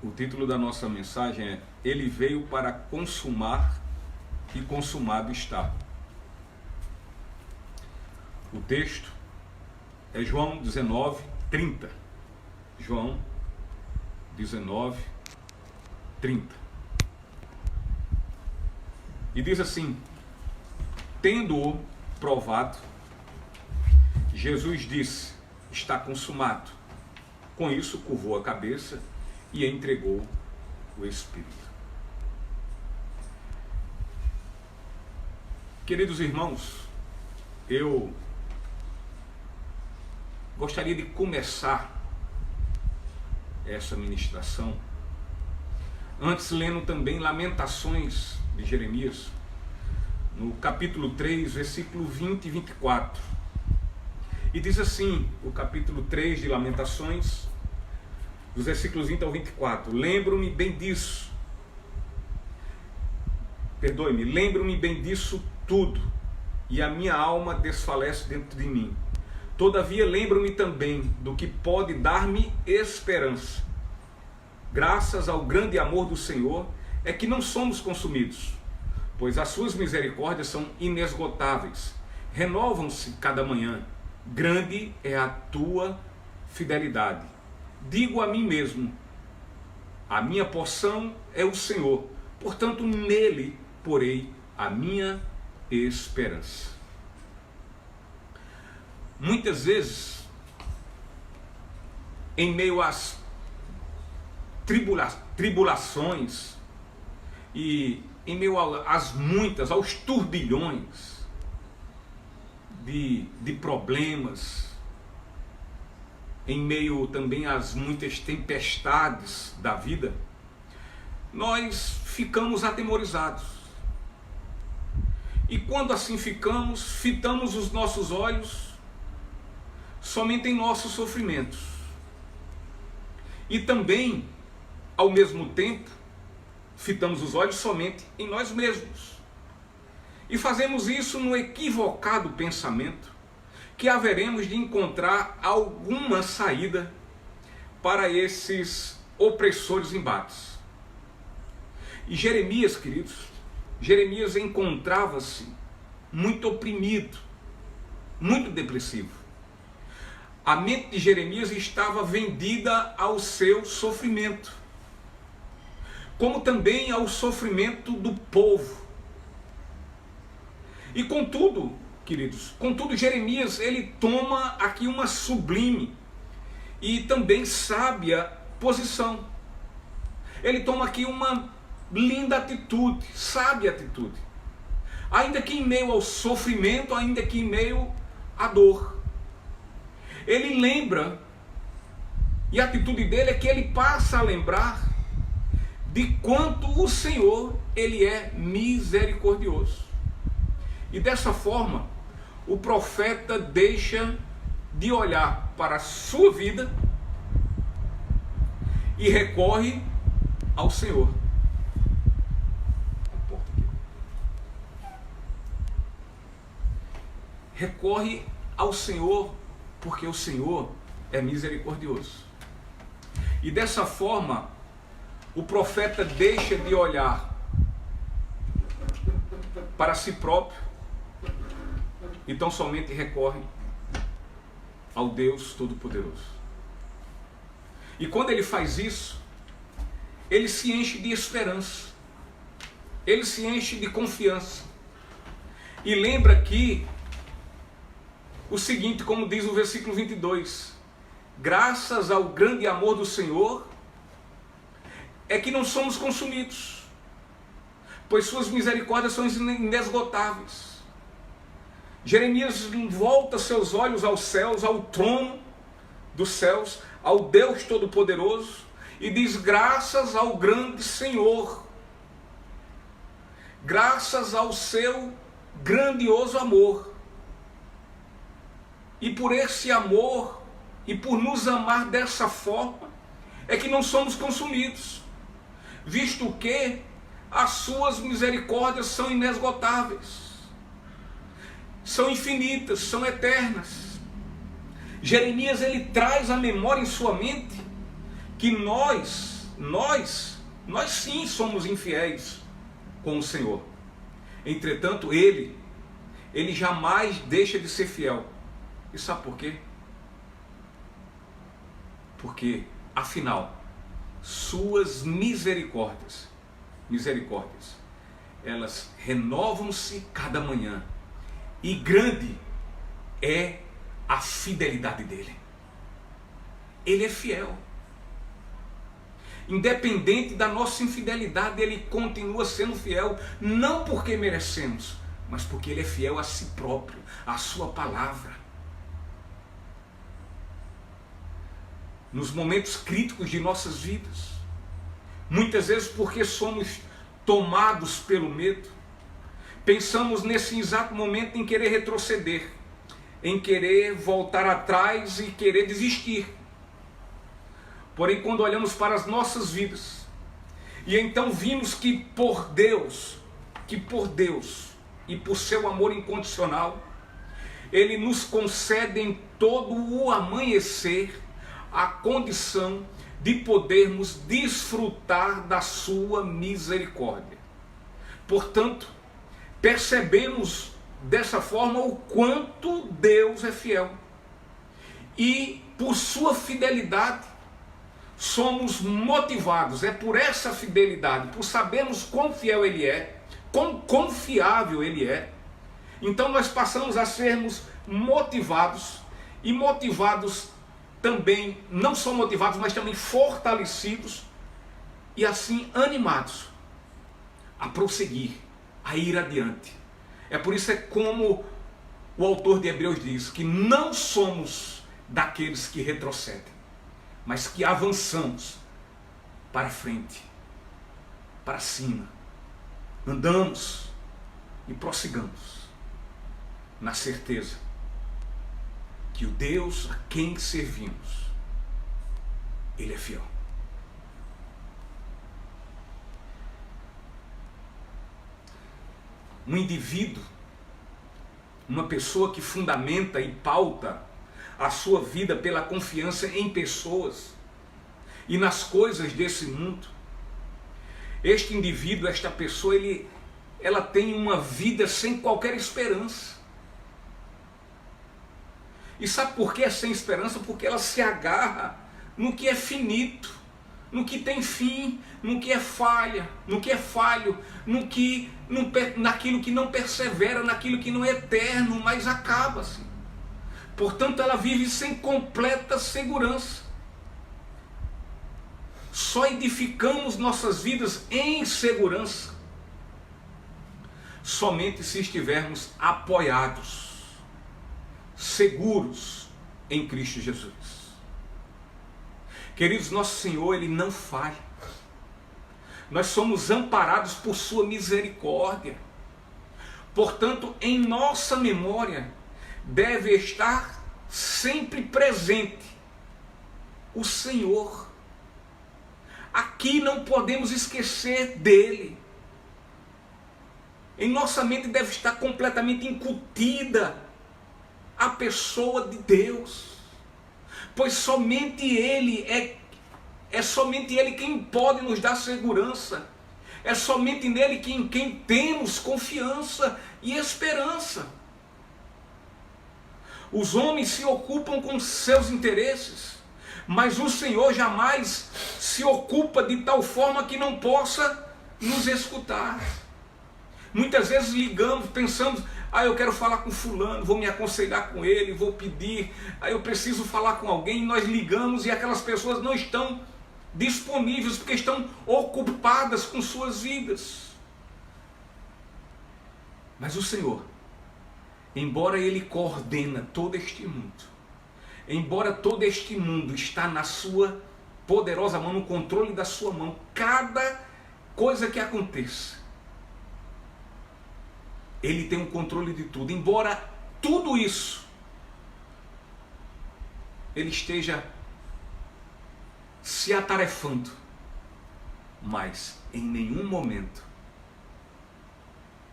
O título da nossa mensagem é Ele veio para consumar e consumado está. O texto é João 19, 30. João 19, 30. E diz assim: tendo-o provado, Jesus disse: está consumado. Com isso, curvou a cabeça e entregou o Espírito. Queridos irmãos, eu gostaria de começar essa ministração antes lendo também Lamentações de Jeremias, no capítulo 3, versículo 20 e 24. E diz assim, o capítulo 3 de Lamentações, dos versículos 20 ao 24: lembro-me bem disso tudo, e a minha alma desfalece dentro de mim. Todavia lembro-me também do que pode dar-me esperança. Graças ao grande amor do Senhor é que não somos consumidos, pois as suas misericórdias são inesgotáveis, renovam-se cada manhã. Grande é a tua fidelidade. Digo a mim mesmo: a minha porção é o Senhor, portanto nele porei a minha esperança. Muitas vezes, em meio às tribulações e em meio aos turbilhões de problemas, em meio também às muitas tempestades da vida, nós ficamos atemorizados. E quando assim ficamos, fitamos os nossos olhos somente em nossos sofrimentos. E também, ao mesmo tempo, fitamos os olhos somente em nós mesmos. E fazemos isso no equivocado pensamento que haveremos de encontrar alguma saída para esses opressores embates. E Jeremias, queridos, Jeremias encontrava-se muito oprimido, muito depressivo. A mente de Jeremias estava vendida ao seu sofrimento, como também ao sofrimento do povo. E contudo, queridos, Jeremias, ele toma aqui uma sublime e também sábia posição. Ele toma aqui uma linda atitude, sábia atitude. Ainda que em meio ao sofrimento, ainda que em meio à dor. Ele lembra, e a atitude dele é que ele passa a lembrar de quanto o Senhor, ele é misericordioso. E dessa forma, o profeta deixa de olhar para a sua vida e recorre ao Senhor. Recorre ao Senhor, porque o Senhor é misericordioso. E dessa forma, o profeta deixa de olhar para si próprio, então somente recorre ao Deus Todo-Poderoso. E quando ele faz isso, ele se enche de esperança, ele se enche de confiança, e lembra que o seguinte, como diz o versículo 22, graças ao grande amor do Senhor é que não somos consumidos, pois suas misericórdias são inesgotáveis. Jeremias volta seus olhos aos céus, ao trono dos céus, ao Deus Todo-Poderoso, e diz: graças ao grande Senhor, graças ao seu grandioso amor. E por esse amor, e por nos amar dessa forma, é que não somos consumidos, visto que as suas misericórdias são inesgotáveis, são infinitas, são eternas. Jeremias, ele traz à memória em sua mente que nós nós sim somos infiéis com o Senhor. Entretanto, Ele jamais deixa de ser fiel. E sabe por quê? Porque, afinal, suas misericórdias, elas renovam-se cada manhã. E grande é a fidelidade dele. Ele é fiel. Independente da nossa infidelidade, ele continua sendo fiel, não porque merecemos, mas porque ele é fiel a si próprio, à sua palavra. Nos momentos críticos de nossas vidas, muitas vezes porque somos tomados pelo medo, pensamos nesse exato momento em querer retroceder, em querer voltar atrás e querer desistir. Porém, quando olhamos para as nossas vidas, e então vimos que por Deus e por seu amor incondicional, Ele nos concede em todo o amanhecer a condição de podermos desfrutar da sua misericórdia. Portanto, percebemos dessa forma o quanto Deus é fiel. E por sua fidelidade, somos motivados, é por essa fidelidade, por sabermos quão fiel Ele é, quão confiável Ele é, então nós passamos a sermos motivados, e motivados também, não só motivados, mas também fortalecidos, e assim animados a prosseguir, a ir adiante. É por isso como o autor de Hebreus diz, que não somos daqueles que retrocedem, mas que avançamos para frente, para cima, andamos e prossigamos, na certeza que o Deus a quem servimos, Ele é fiel. Um indivíduo, uma pessoa que fundamenta e pauta a sua vida pela confiança em pessoas e nas coisas desse mundo, este indivíduo, esta pessoa, ela tem uma vida sem qualquer esperança. E sabe por que é sem esperança? Porque ela se agarra no que é finito, no que tem fim, no que é falha, no que é falho, naquilo que não persevera, naquilo que não é eterno, mas acaba-se. Portanto, ela vive sem completa segurança. Só edificamos nossas vidas em segurança somente se estivermos apoiados, seguros em Cristo Jesus. Queridos, nosso Senhor, Ele não falha. Nós somos amparados por sua misericórdia. Portanto, em nossa memória deve estar sempre presente o Senhor. Aqui não podemos esquecer dele. Em nossa mente deve estar completamente incutida a pessoa de Deus, pois somente Ele é somente Ele quem pode nos dar segurança. É somente nele em quem temos confiança e esperança. Os homens se ocupam com seus interesses, mas o Senhor jamais se ocupa de tal forma que não possa nos escutar. Muitas vezes ligamos, pensamos, eu quero falar com fulano, vou me aconselhar com ele, vou pedir, eu preciso falar com alguém, e nós ligamos e aquelas pessoas não estão disponíveis porque estão ocupadas com suas vidas. Mas o Senhor, embora Ele coordena todo este mundo, embora todo este mundo está na sua poderosa mão, no controle da sua mão, cada coisa que aconteça, Ele tem o controle de tudo. Embora tudo isso Ele esteja se atarefando, mas em nenhum momento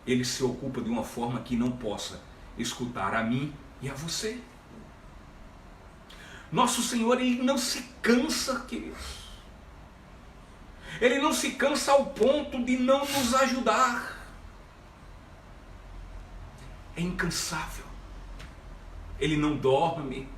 Ele se ocupa de uma forma que não possa escutar a mim e a você. Nosso Senhor, Ele não se cansa, queridos. Ele não se cansa ao ponto de não nos ajudar. É incansável. Ele não dorme.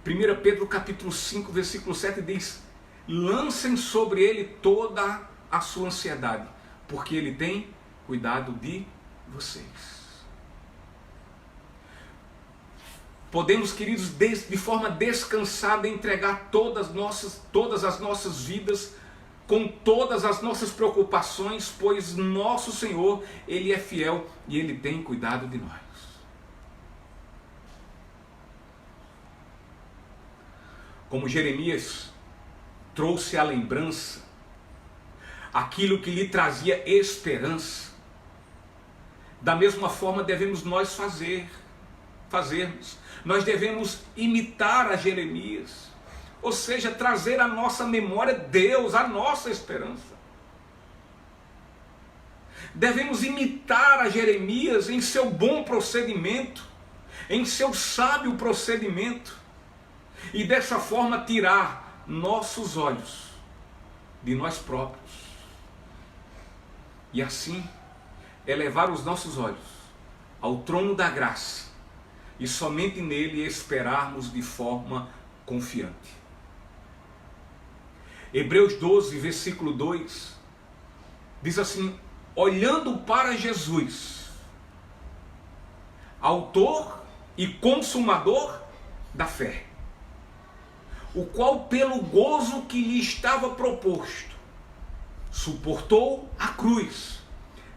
1 Pedro capítulo 5, versículo 7 diz: lancem sobre ele toda a sua ansiedade, porque ele tem cuidado de vocês. Podemos, queridos, de forma descansada entregar todas as nossas vidas, com todas as nossas preocupações, pois nosso Senhor, Ele é fiel e Ele tem cuidado de nós. Como Jeremias trouxe à lembrança aquilo que lhe trazia esperança, da mesma forma devemos nós fazermos. Nós devemos imitar a Jeremias, ou seja, trazer à nossa memória Deus, a nossa esperança. Devemos imitar a Jeremias em seu bom procedimento, em seu sábio procedimento, e dessa forma tirar nossos olhos de nós próprios, e assim elevar os nossos olhos ao trono da graça, e somente nele esperarmos de forma confiante. Hebreus 12, versículo 2, diz assim: olhando para Jesus, autor e consumador da fé, o qual pelo gozo que lhe estava proposto, suportou a cruz,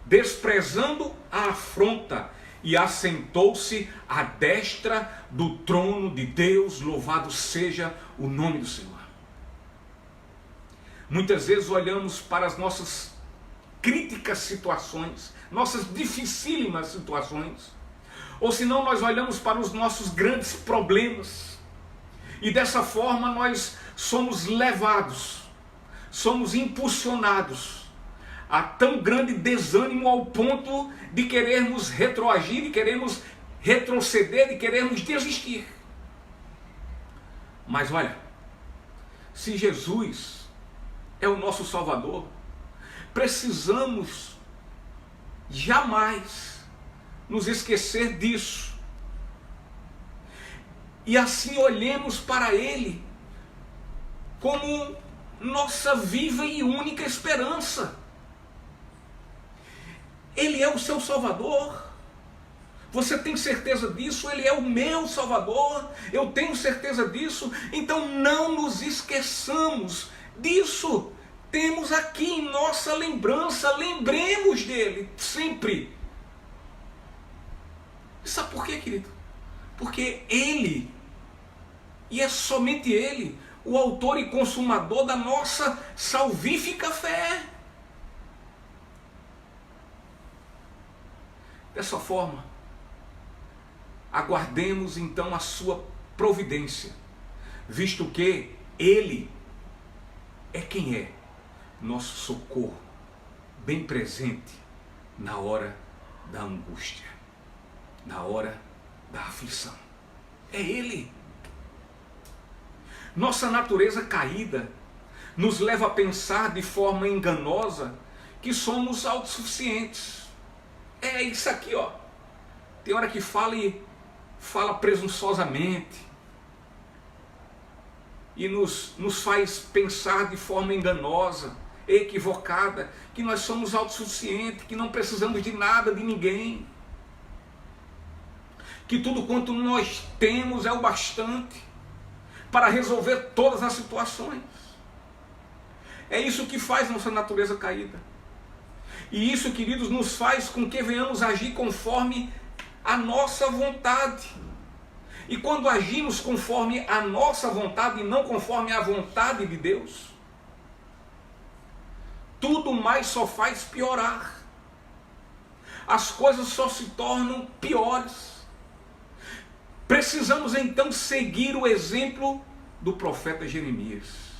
desprezando a afronta, e assentou-se à destra do trono de Deus. Louvado seja o nome do Senhor. Muitas vezes olhamos para as nossas críticas situações, nossas dificílimas situações, ou senão nós olhamos para os nossos grandes problemas, e dessa forma nós somos levados, somos impulsionados a tão grande desânimo ao ponto de querermos retroagir, de querermos retroceder, de querermos desistir. Mas olha, se Jesus é o nosso Salvador, precisamos jamais nos esquecer disso. E assim olhemos para Ele como nossa viva e única esperança. Ele é o seu Salvador. Você tem certeza disso? Ele é o meu Salvador. Eu tenho certeza disso. Então não nos esqueçamos disso. Temos aqui em nossa lembrança, lembremos dele sempre. E sabe por quê, querido? Porque Ele, e é somente Ele, o autor e consumador da nossa salvífica fé. Dessa forma, aguardemos então a sua providência, visto que Ele é quem é nosso socorro, bem presente na hora da angústia, na hora da aflição. É Ele. Nossa natureza caída nos leva a pensar de forma enganosa que somos autossuficientes. É isso aqui, ó. Tem hora que fala e fala presunçosamente, e nos faz pensar de forma enganosa, equivocada, que nós somos autossuficientes, que não precisamos de nada, de ninguém, que tudo quanto nós temos é o bastante para resolver todas as situações. É isso que faz nossa natureza caída. E isso, queridos, nos faz com que venhamos agir conforme a nossa vontade. E quando agimos conforme a nossa vontade e não conforme a vontade de Deus, tudo mais só faz piorar. As coisas só se tornam piores. Precisamos então seguir o exemplo do profeta Jeremias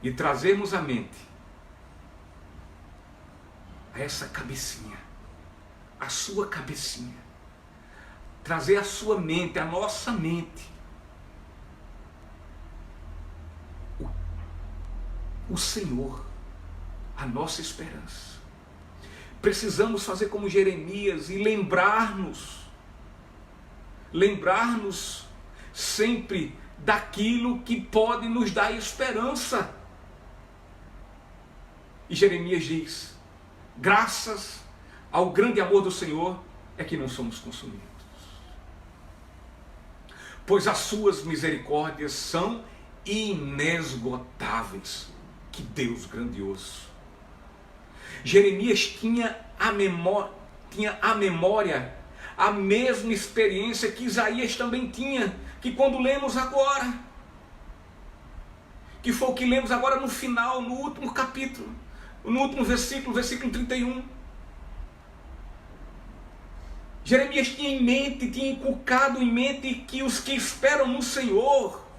e trazermos à mente a essa cabecinha, a sua cabecinha, trazer a sua mente, a nossa mente, o Senhor, a nossa esperança. Precisamos fazer como Jeremias e lembrar-nos sempre daquilo que pode nos dar esperança. E Jeremias diz: graças ao grande amor do Senhor é que não somos consumidos, pois as suas misericórdias são inesgotáveis. Que Deus grandioso! Jeremias tinha a memória, a mesma experiência que Isaías também tinha, que quando lemos agora, que foi o que lemos agora no final, no último capítulo, no último versículo 31. Jeremias tinha inculcado em mente que os que esperam no Senhor,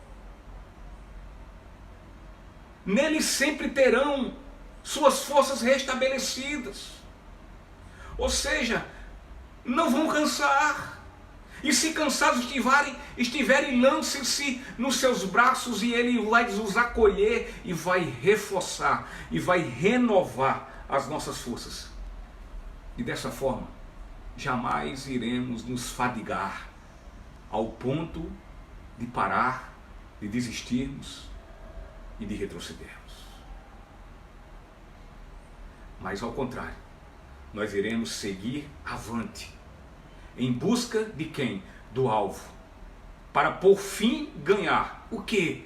nele sempre terão suas forças restabelecidas. Ou seja, não vão cansar. E se cansados estiverem, lancem-se nos seus braços e Ele vai os acolher e vai reforçar e vai renovar as nossas forças. E dessa forma, jamais iremos nos fadigar ao ponto de parar, de desistirmos e de retrocedermos. Mas ao contrário, nós iremos seguir avante, em busca de quem? Do alvo, para por fim ganhar o quê?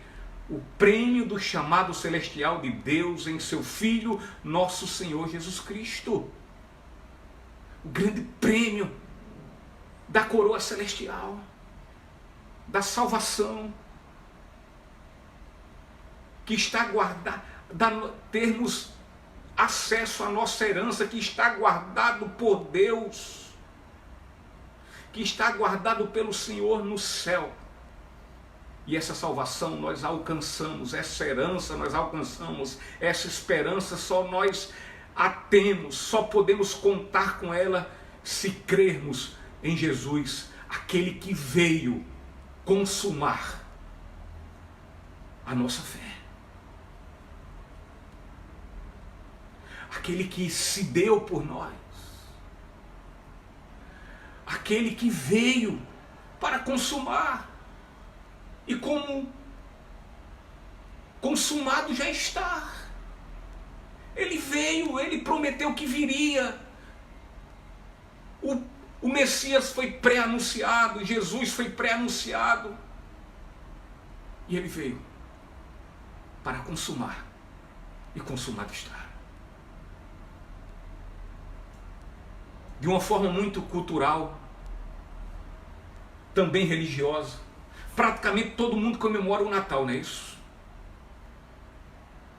O prêmio do chamado celestial de Deus em seu Filho, nosso Senhor Jesus Cristo. O grande prêmio da coroa celestial, da salvação, que está guardada, termos acesso à nossa herança, que está guardado por Deus, que está guardado pelo Senhor no céu. E essa salvação nós alcançamos, essa herança nós alcançamos, essa esperança só nós a temos, só podemos contar com ela se crermos em Jesus, aquele que veio consumar a nossa fé. Aquele que se deu por nós, aquele que veio para consumar, e como consumado já está. Ele veio, ele prometeu que viria. O Messias foi pré-anunciado, Jesus foi pré-anunciado, e ele veio para consumar, e consumado está. De uma forma muito cultural, também religiosa, praticamente todo mundo comemora o Natal, não é isso?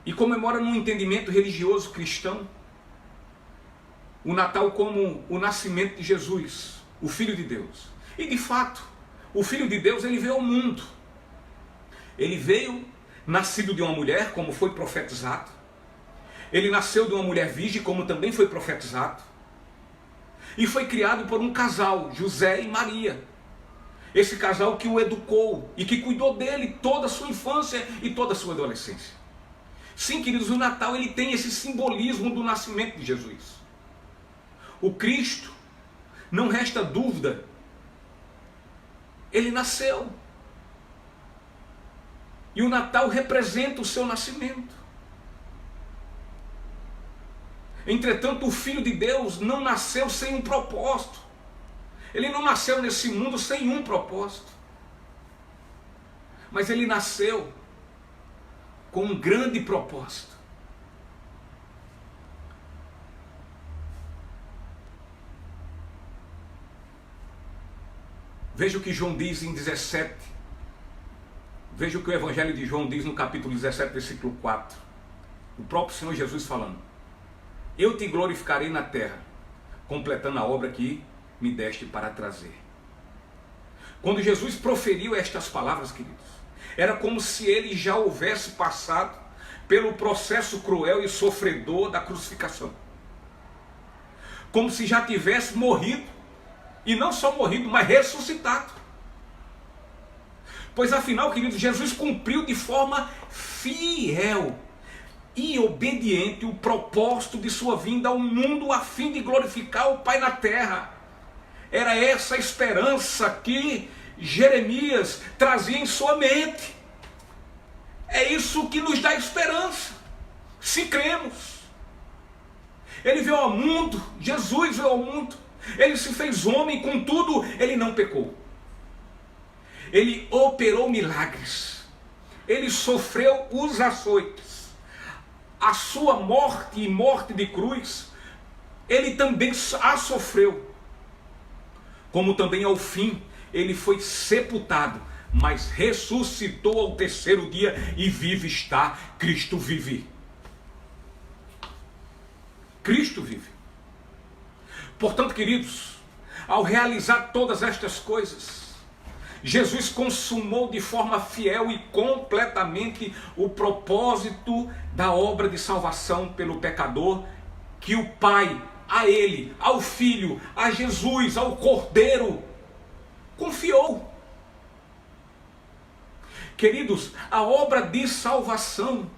E comemora num entendimento religioso cristão o Natal como o nascimento de Jesus, o Filho de Deus. E de fato, o Filho de Deus, ele veio ao mundo. Ele veio nascido de uma mulher, como foi profetizado. Ele nasceu de uma mulher virgem, como também foi profetizado. E foi criado por um casal, José e Maria. Esse casal que o educou e que cuidou dele toda a sua infância e toda a sua adolescência. Sim, queridos, o Natal ele tem esse simbolismo do nascimento de Jesus. O Cristo, não resta dúvida, ele nasceu. E o Natal representa o seu nascimento. Entretanto, o Filho de Deus não nasceu sem um propósito. Ele não nasceu nesse mundo sem um propósito. Mas ele nasceu com um grande propósito. Veja o que João diz em 17. Veja o que o Evangelho de João diz no capítulo 17, versículo 4. O próprio Senhor Jesus falando: eu te glorificarei na terra, completando a obra que me deste para trazer. Quando Jesus proferiu estas palavras, queridos, era como se ele já houvesse passado pelo processo cruel e sofredor da crucificação. Como se já tivesse morrido, e não só morrido, mas ressuscitado. Pois afinal, queridos, Jesus cumpriu de forma fiel e obediente o propósito de sua vinda ao mundo a fim de glorificar o Pai na terra. Era essa a esperança que Jeremias trazia em sua mente. É isso que nos dá esperança, se cremos. Ele veio ao mundo, Jesus veio ao mundo, ele se fez homem, contudo, ele não pecou. Ele operou milagres, ele sofreu os açoites. A sua morte e morte de cruz, ele também a sofreu. Como também ao fim, ele foi sepultado, mas ressuscitou ao terceiro dia e vive está. Cristo vive. Cristo vive. Portanto, queridos, ao realizar todas estas coisas, Jesus consumou de forma fiel e completamente o propósito da obra de salvação pelo pecador, que o Pai, a Ele, ao Filho, a Jesus, ao Cordeiro, confiou. Queridos, a obra de salvação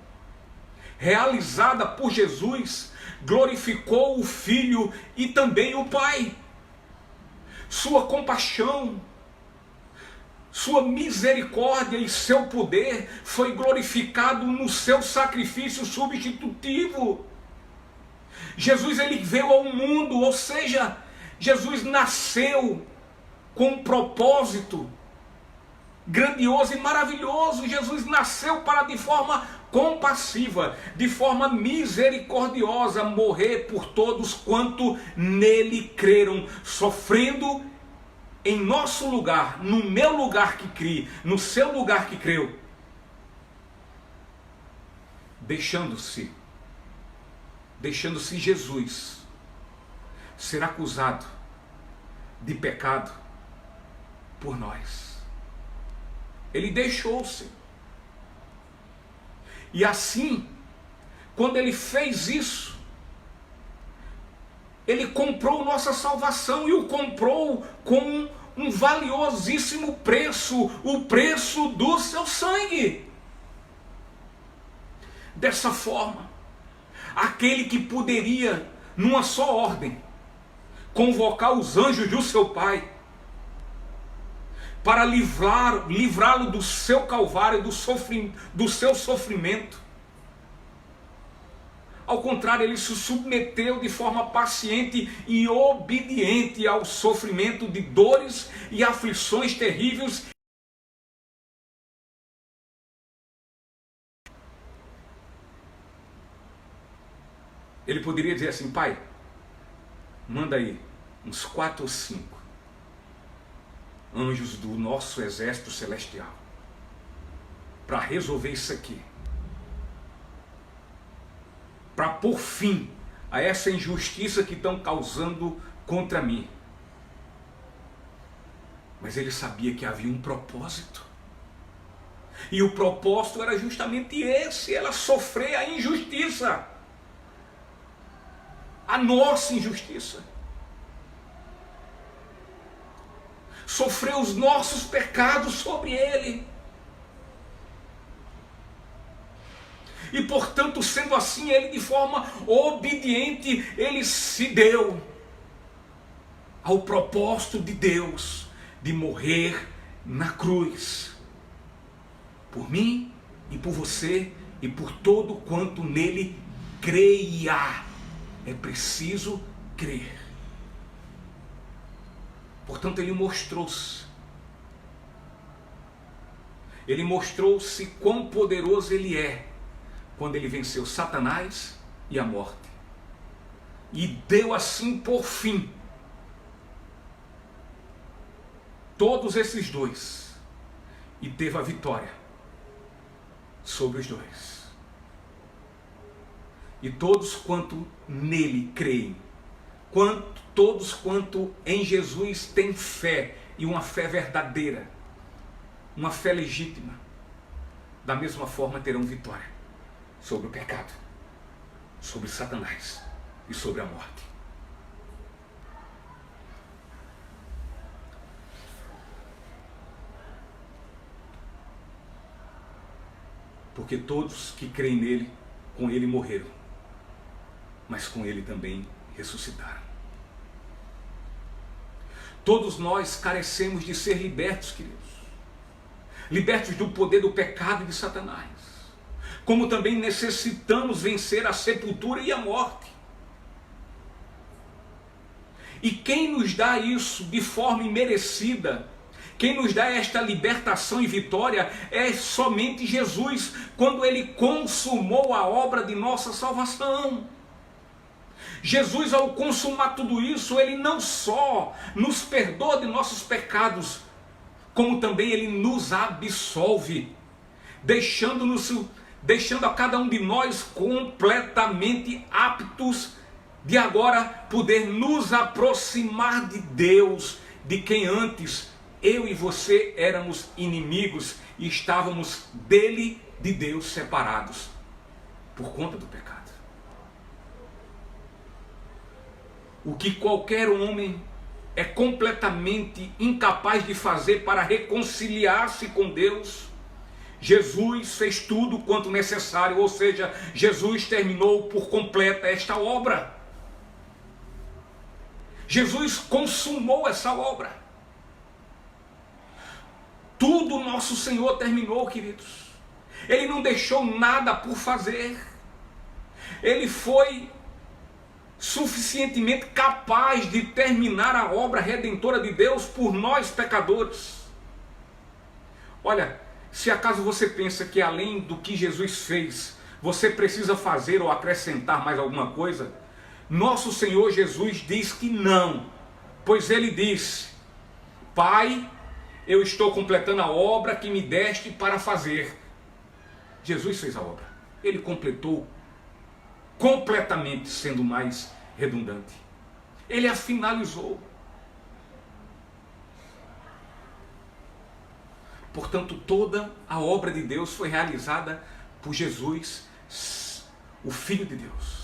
realizada por Jesus glorificou o Filho e também o Pai. Sua compaixão, sua misericórdia e seu poder foi glorificado no seu sacrifício substitutivo. Jesus, ele veio ao mundo, ou seja, Jesus nasceu com um propósito grandioso e maravilhoso. Jesus nasceu para, de forma compassiva, de forma misericordiosa, morrer por todos quanto nele creram, sofrendo em nosso lugar, no meu lugar que criei, no seu lugar que creu, deixando-se Jesus ser acusado de pecado por nós. Ele deixou-se. E assim, quando ele fez isso, ele comprou nossa salvação e o comprou com um valiosíssimo preço, o preço do seu sangue. Dessa forma, aquele que poderia, numa só ordem, convocar os anjos do seu Pai para livrá-lo do seu calvário, do seu sofrimento. Ao contrário, ele se submeteu de forma paciente e obediente ao sofrimento de dores e aflições terríveis. Ele poderia dizer assim: Pai, manda aí uns 4 ou 5 anjos do nosso exército celestial para resolver isso aqui, para pôr fim a essa injustiça que estão causando contra mim. Mas ele sabia que havia um propósito, e o propósito era justamente esse: ela sofrer a injustiça, a nossa injustiça, sofreu os nossos pecados sobre ele. E portanto, sendo assim, ele de forma obediente, ele se deu ao propósito de Deus de morrer na cruz, por mim e por você e por todo quanto nele creia. É preciso crer. Portanto, ele mostrou-se quão poderoso ele é quando ele venceu Satanás e a morte, e deu assim por fim todos esses dois, e teve a vitória sobre os dois. E todos quanto nele creem, todos quanto em Jesus têm fé, e uma fé verdadeira, uma fé legítima, da mesma forma terão vitória sobre o pecado, sobre Satanás e sobre a morte. Porque todos que creem nele com ele morreram, mas com ele também ressuscitaram. Todos nós carecemos de ser libertos, queridos. Libertos do poder do pecado e de Satanás. Como também necessitamos vencer a sepultura e a morte. E quem nos dá isso de forma imerecida, quem nos dá esta libertação e vitória é somente Jesus, quando ele consumou a obra de nossa salvação. Jesus, ao consumar tudo isso, ele não só nos perdoa de nossos pecados, como também ele nos absolve, deixando a cada um de nós completamente aptos de agora poder nos aproximar de Deus, de quem antes eu e você éramos inimigos e estávamos dele, de Deus, separados por conta do pecado. O que qualquer homem é completamente incapaz de fazer para reconciliar-se com Deus, Jesus fez tudo quanto necessário, ou seja, Jesus terminou por completa esta obra. Jesus consumou essa obra. Tudo nosso Senhor terminou, queridos. Ele não deixou nada por fazer. Ele foi suficientemente capaz de terminar a obra redentora de Deus por nós pecadores. Olha, se acaso você pensa que além do que Jesus fez, você precisa fazer ou acrescentar mais alguma coisa, nosso Senhor Jesus diz que não, pois ele disse: Pai, eu estou completando a obra que me deste para fazer. Jesus fez a obra, ele completou completamente, sendo mais redundante. Ele a finalizou. Portanto, toda a obra de Deus foi realizada por Jesus, o Filho de Deus.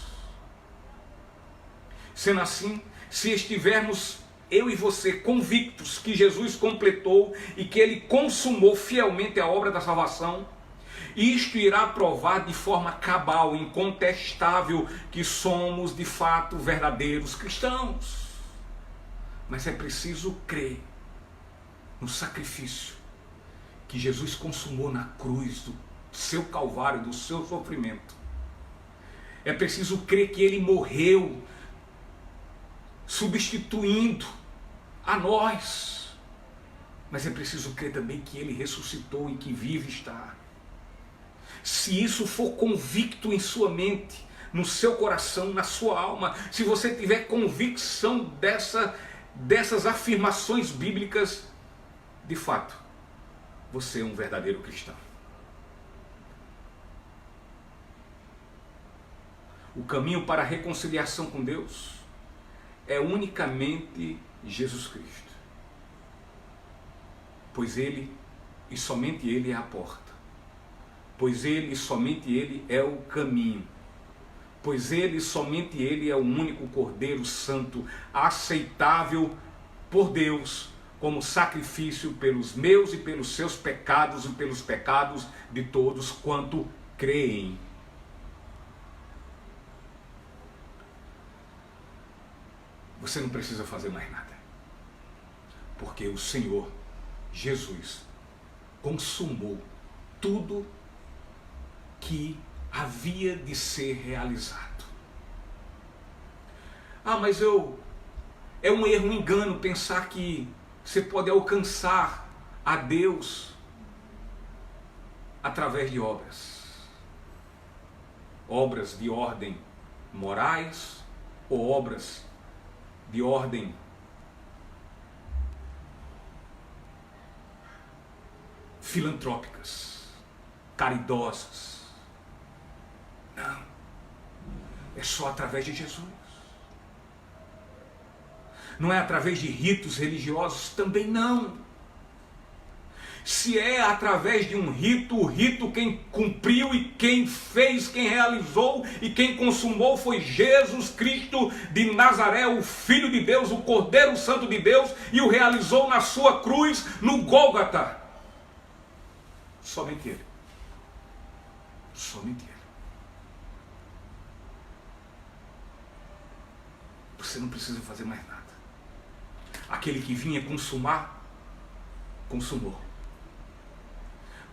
Sendo assim, se estivermos eu e você convictos que Jesus completou e que ele consumou fielmente a obra da salvação, isto irá provar de forma cabal, incontestável, que somos de fato verdadeiros cristãos. Mas é preciso crer no sacrifício que Jesus consumou na cruz do seu calvário, do seu sofrimento. É preciso crer que ele morreu, substituindo a nós. Mas é preciso crer também que ele ressuscitou e que vive está. Se isso for convicto em sua mente, no seu coração, na sua alma, se você tiver convicção dessas afirmações bíblicas, de fato, você é um verdadeiro cristão. O caminho para a reconciliação com Deus é unicamente Jesus Cristo. Pois ele, e somente ele, é a porta. Pois ele, e somente ele, é o caminho. Pois ele, e somente ele, é o único Cordeiro Santo, aceitável por Deus, como sacrifício pelos meus e pelos seus pecados e pelos pecados de todos quanto creem. Você não precisa fazer mais nada, porque o Senhor Jesus consumou tudo que havia de ser realizado. Ah, mas é um erro, um engano pensar que você pode alcançar a Deus através de obras. Obras de ordem morais ou obras de ordem filantrópicas, caridosas. Não. É só através de Jesus. Não é através de ritos religiosos? Também não. Se é através de um rito, o rito quem cumpriu e quem fez, quem realizou e quem consumou foi Jesus Cristo de Nazaré, o Filho de Deus, o Cordeiro Santo de Deus, e o realizou na sua cruz, no Gólgota. Somente Ele. Somente Ele. você não precisa fazer mais nada. Aquele que vinha consumar, consumou.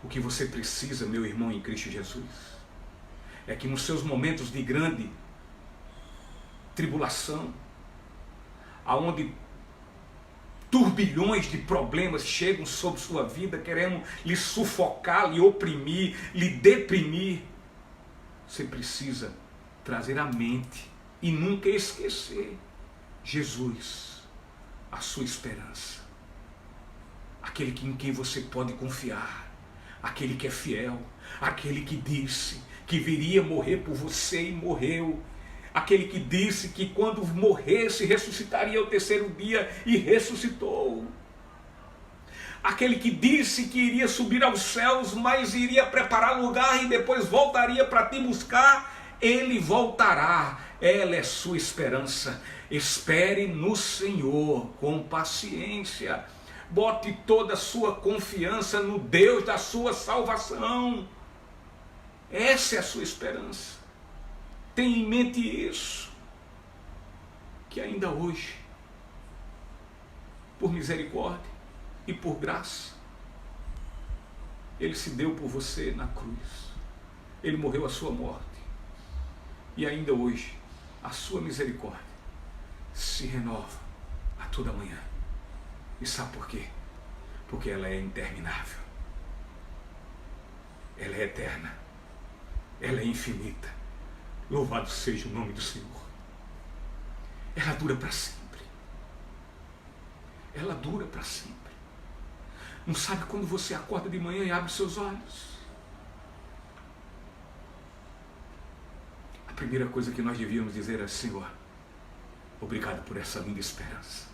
O que você precisa, meu irmão em Cristo Jesus, é que nos seus momentos de grande tribulação, aonde turbilhões de problemas chegam sobre sua vida, querendo lhe sufocar, lhe oprimir, lhe deprimir, você precisa trazer à mente e nunca esquecer Jesus, a sua esperança, aquele em quem você pode confiar, aquele que é fiel, aquele que disse que viria morrer por você e morreu, aquele que disse que quando morresse ressuscitaria ao terceiro dia e ressuscitou, aquele que disse que iria subir aos céus, mas iria preparar lugar e depois voltaria para te buscar, ele voltará. Ela é sua esperança. Espere no Senhor com paciência. Bote toda a sua confiança no Deus da sua salvação. Essa é a sua esperança. Tenha em mente isso, que ainda hoje, por misericórdia e por graça, Ele se deu por você na cruz. Ele morreu a sua morte. E ainda hoje, a sua misericórdia se renova a toda manhã. E sabe por quê? Porque ela é interminável. Ela é eterna. Ela é infinita. Louvado seja o nome do Senhor. Ela dura para sempre. Ela dura para sempre. Não sabe quando você acorda de manhã e abre seus olhos? A primeira coisa que nós devíamos dizer é: Senhor, obrigado por essa linda esperança.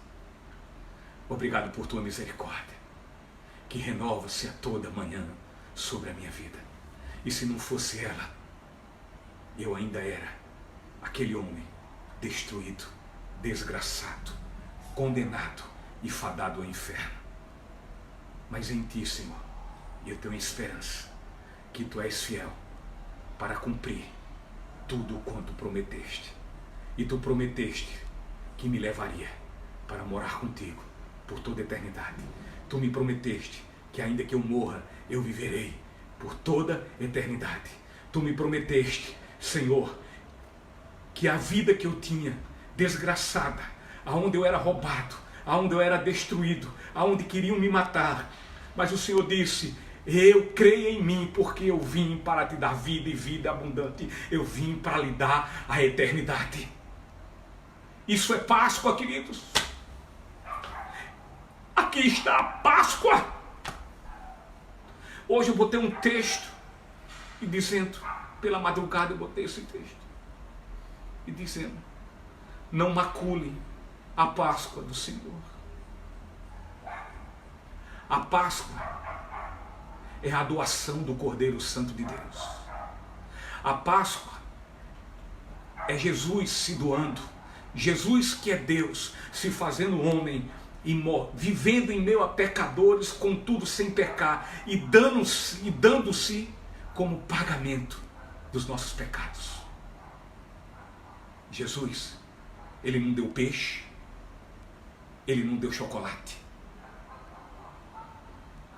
Obrigado por tua misericórdia, que renova-se a toda manhã sobre a minha vida. E se não fosse ela, eu ainda era aquele homem destruído, desgraçado, condenado e fadado ao inferno. Mas em ti, Senhor, eu tenho esperança que tu és fiel para cumprir tudo quanto prometeste. E tu prometeste que me levaria para morar contigo por toda a eternidade. Tu me prometeste que ainda que eu morra, eu viverei por toda a eternidade. Tu me prometeste, Senhor, que a vida que eu tinha, desgraçada, aonde eu era roubado, aonde eu era destruído, aonde queriam me matar, mas o Senhor disse: eu creio em mim, porque eu vim para te dar vida e vida abundante. Eu vim para lhe dar a eternidade. Isso é Páscoa, queridos. Aqui está a Páscoa. Hoje eu botei um texto e dizendo, pela madrugada eu botei esse texto e dizendo: não macule a Páscoa do Senhor. A Páscoa é a doação do Cordeiro Santo de Deus. A Páscoa é Jesus se doando. Jesus, que é Deus, se fazendo homem e vivendo em meio a pecadores, contudo sem pecar, e dando-se como pagamento dos nossos pecados. Jesus, ele não deu peixe, ele não deu chocolate,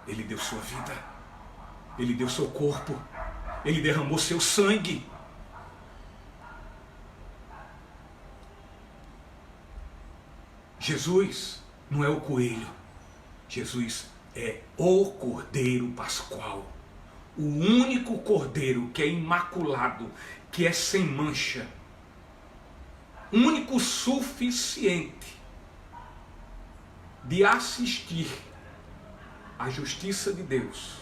ele deu sua vida, ele deu seu corpo, ele derramou seu sangue. Jesus não é o coelho, Jesus é o Cordeiro Pascual, o único Cordeiro que é imaculado, que é sem mancha, único suficiente de assistir à justiça de Deus,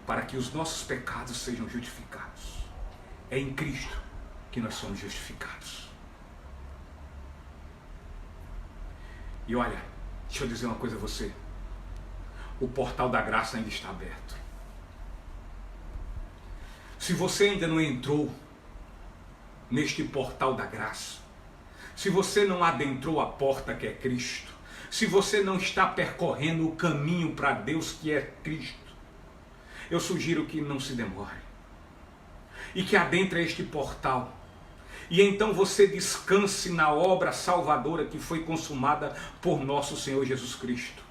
para que os nossos pecados sejam justificados. É em Cristo que nós somos justificados. E olha, deixa eu dizer uma coisa a você. O portal da graça ainda está aberto. Se você ainda não entrou neste portal da graça, se você não adentrou a porta que é Cristo, se você não está percorrendo o caminho para Deus que é Cristo, eu sugiro que não se demore e que adentre este portal E então você descanse na obra salvadora que foi consumada por nosso Senhor Jesus Cristo.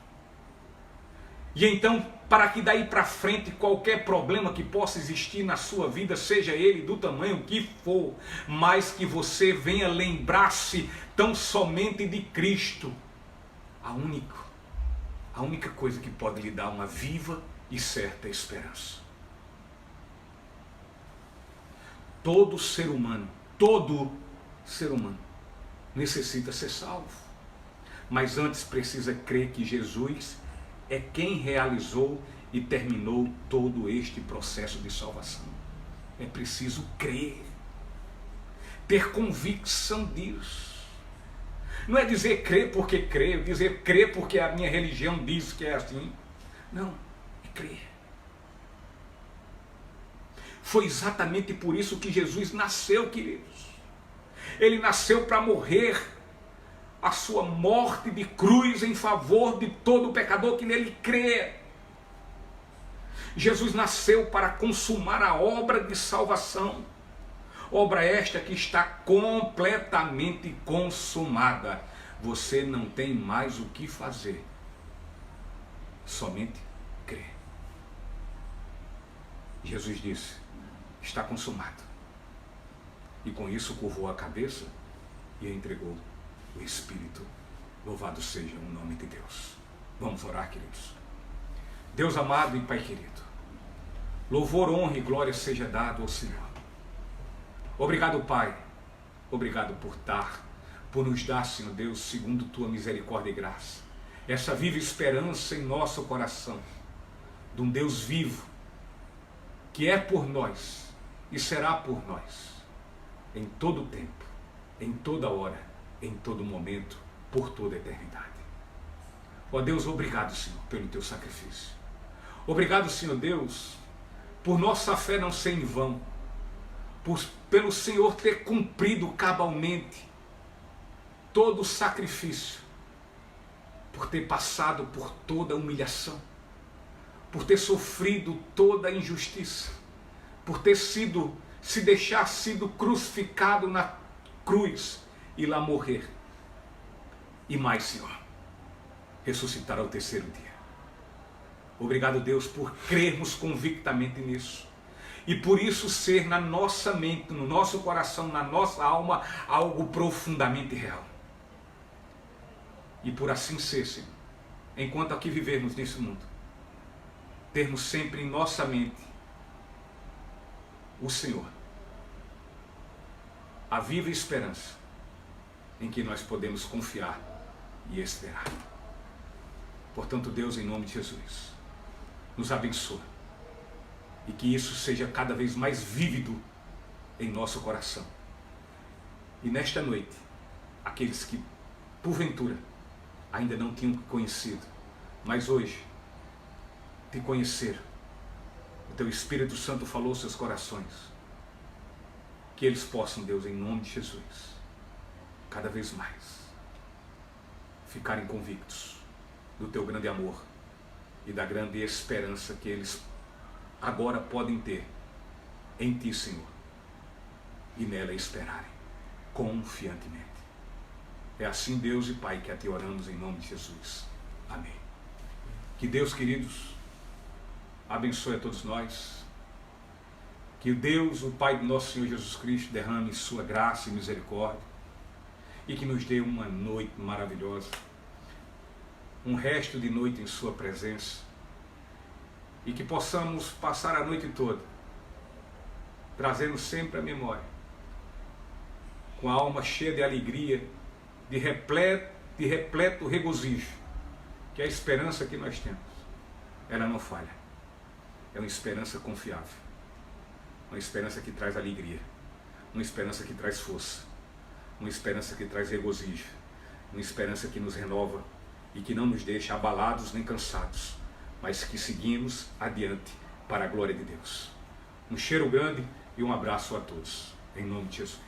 E então, para que daí para frente qualquer problema que possa existir na sua vida, seja ele do tamanho que for, mas que você venha lembrar-se tão somente de Cristo, a única coisa que pode lhe dar uma viva e certa esperança. Todo ser humano necessita ser salvo. Mas antes precisa crer que Jesus é quem realizou e terminou todo este processo de salvação. É preciso crer, ter convicção disso. Não é dizer crer porque creio, dizer crer porque a minha religião diz que é assim. Não, é crer. Foi exatamente por isso que Jesus nasceu, queridos. Ele nasceu para morrer a sua morte de cruz em favor de todo pecador que nele crê. Jesus nasceu para consumar a obra de salvação. Obra esta que está completamente consumada. Você não tem mais o que fazer. Somente crer. Jesus disse: está consumado. E com isso curvou a cabeça e entregou o Espírito. Louvado seja o nome de Deus. Vamos orar, queridos. Deus amado e Pai querido, louvor, honra e glória seja dado ao Senhor. Obrigado, Pai. Obrigado por nos dar, Senhor Deus, segundo Tua misericórdia e graça, essa viva esperança em nosso coração, de um Deus vivo, que é por nós e será por nós, em todo tempo, em toda hora, em todo momento, por toda a eternidade. Ó Deus, obrigado, Senhor, pelo Teu sacrifício. Obrigado, Senhor Deus, por nossa fé não ser em vão, pelo Senhor ter cumprido cabalmente todo o sacrifício, por ter passado por toda a humilhação, por ter sofrido toda a injustiça, por ter se deixar sido crucificado na cruz e lá morrer. E mais, Senhor, ressuscitar ao terceiro dia. Obrigado, Deus, por crermos convictamente nisso. E por isso ser na nossa mente, no nosso coração, na nossa alma, algo profundamente real. E por assim ser, Senhor, enquanto aqui vivermos nesse mundo, termos sempre em nossa mente o Senhor, a viva esperança em que nós podemos confiar e esperar. Portanto, Deus, em nome de Jesus, nos abençoa e que isso seja cada vez mais vívido em nosso coração. E nesta noite, aqueles que, porventura, ainda não tinham te conhecido, mas hoje te conheceram, o Teu Espírito Santo falou aos seus corações, que eles possam, Deus, em nome de Jesus, cada vez mais ficarem convictos do Teu grande amor e da grande esperança que eles agora podem ter em Ti, Senhor, e nela esperarem confiantemente. É assim, Deus e Pai, que a Ti oramos em nome de Jesus. Amém. Que Deus, queridos, abençoe a todos nós. Que Deus, o Pai do nosso Senhor Jesus Cristo, derrame sua graça e misericórdia e que nos dê uma noite maravilhosa, um resto de noite em sua presença, e que possamos passar a noite toda trazendo sempre a memória, com a alma cheia de alegria, de repleto regozijo, que a esperança que nós temos, ela não falha. É uma esperança confiável, uma esperança que traz alegria, uma esperança que traz força, uma esperança que traz regozijo, uma esperança que nos renova e que não nos deixa abalados nem cansados, mas que seguimos adiante para a glória de Deus. Um cheiro grande e um abraço a todos, em nome de Jesus.